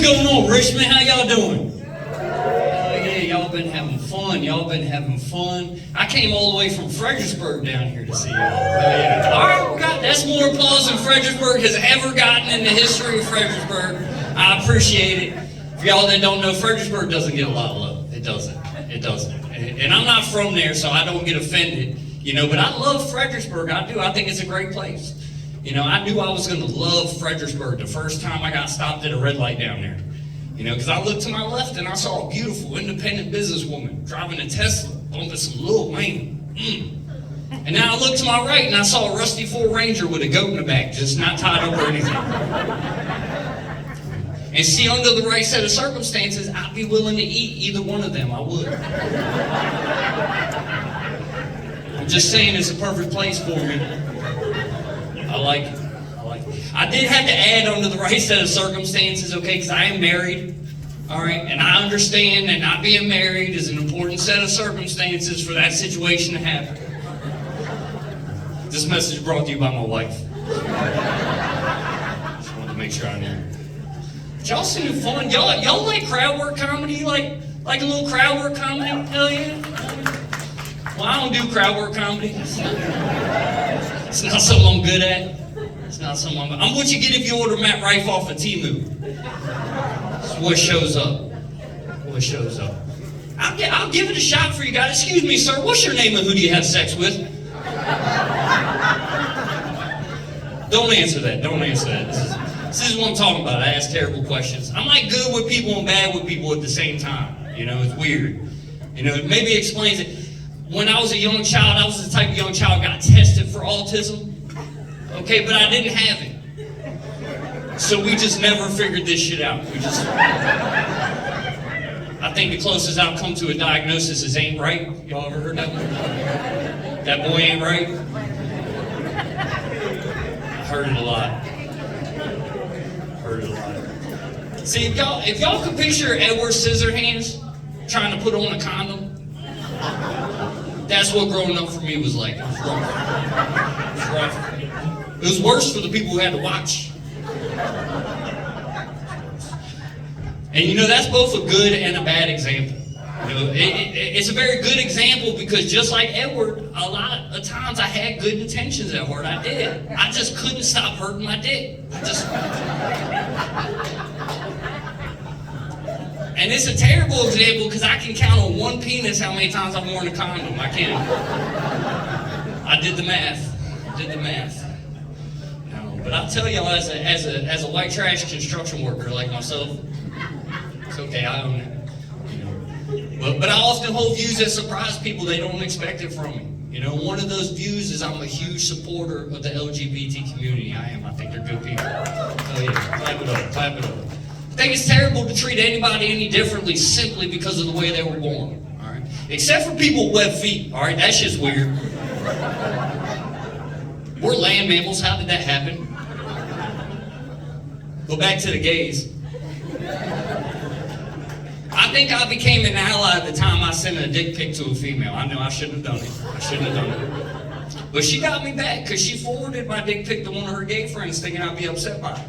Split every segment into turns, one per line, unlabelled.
going on, Richmond? How y'all doing? Oh yeah, y'all been having fun. Y'all been having fun. I came all the way from Fredericksburg down here to see y'all. Yeah. All right, that's more applause than Fredericksburg has ever gotten in the history of Fredericksburg. I appreciate it. For y'all that don't know, Fredericksburg doesn't get a lot of love. It doesn't. It doesn't. And I'm not from there, so I don't get offended. You know, but I love Fredericksburg. I do. I think it's a great place. You know, I knew I was going to love Fredericksburg the first time I got stopped at a red light down there. You know, because I looked to my left and I saw a beautiful, independent businesswoman driving a Tesla, bumping some Lil Wayne. And now I looked to my right and I saw a rusty Ford Ranger with a goat in the back, just not tied up or anything. And see, under the right set of circumstances, I'd be willing to eat either one of them. I would. I'm just saying it's a perfect place for me. I like it. I did have to add under the right set of circumstances, okay, because I am married, all right, and I understand that not being married is an important set of circumstances for that situation to happen. This message is brought to you by my wife. Just wanted to make sure I knew. But y'all seem fun. Y'all like crowd work comedy? Like a little crowd work comedy? Hell yeah. Well, I don't do crowd work comedy. It's not something I'm good at. It's not something I'm what you get if you order Matt Rife off of Temu. It's what shows up. What shows up. I'll give it a shot for you guys. Excuse me, sir. What's your name and who do you have sex with? Don't answer that. Don't answer that. This is what I'm talking about. I ask terrible questions. I'm like good with people and bad with people at the same time. You know, it's weird. You know, maybe it explains it. When I was a young child, I was the type of young child who got tested for autism. Okay, but I didn't have it. So we just never figured this shit out. I think the closest I've come to a diagnosis is ain't right. Y'all ever heard that one? That boy ain't right? I heard it a lot. See, if y'all could picture Edward Scissorhands trying to put on a condom, that's what growing up for me was like. It was rough. It was rough. It was worse for the people who had to watch. And you know, that's both a good and a bad example. You know, it's a very good example because just like Edward, a lot of times I had good intentions at heart. I did. I just couldn't stop hurting my dick. And it's a terrible example because I can count on one penis how many times I've worn a condom. I can. I did the math. No, but I'll tell y'all, as a white trash construction worker like myself, it's okay. I own it. You know. But I often hold views that surprise people. They don't expect it from me. You know, one of those views is I'm a huge supporter of the LGBT community. I am. I think they're good people. Oh yeah, clap it up. I think it's terrible to treat anybody any differently simply because of the way they were born, all right? Except for people with webbed feet, all right? That's just weird. We're land mammals. How did that happen? Go back to the gays. I think I became an ally at the time I sent a dick pic to a female. I know I shouldn't have done it. But she got me back because she forwarded my dick pic to one of her gay friends thinking I'd be upset by it.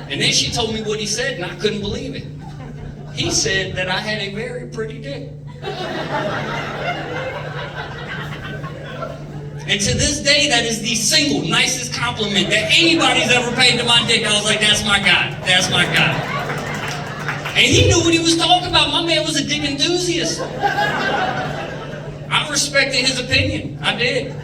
And then she told me what he said, and I couldn't believe it. He said that I had a very pretty dick. And to this day, that is the single nicest compliment that anybody's ever paid to my dick. I was like, that's my guy. That's my guy. And he knew what he was talking about. My man was a dick enthusiast. I respected his opinion. I did.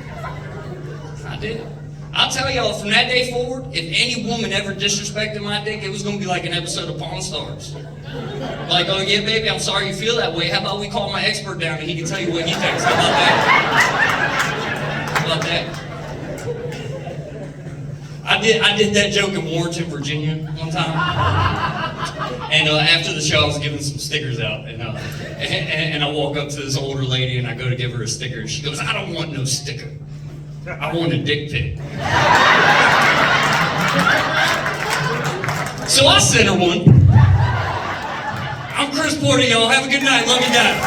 I'll tell y'all, from that day forward, if any woman ever disrespected my dick, it was going to be like an episode of Pawn Stars. Like, oh yeah, baby, I'm sorry you feel that way. How about we call my expert down and he can tell you what he thinks? How about that? I did that joke in Warrenton, Virginia one time. And after the show, I was giving some stickers out. And I walk up to this older lady and I go to give her a sticker. And she goes, I don't want no sticker. I want a dick pic. So I sent her one. I'm Chris Porter, y'all. Have a good night. Love you guys.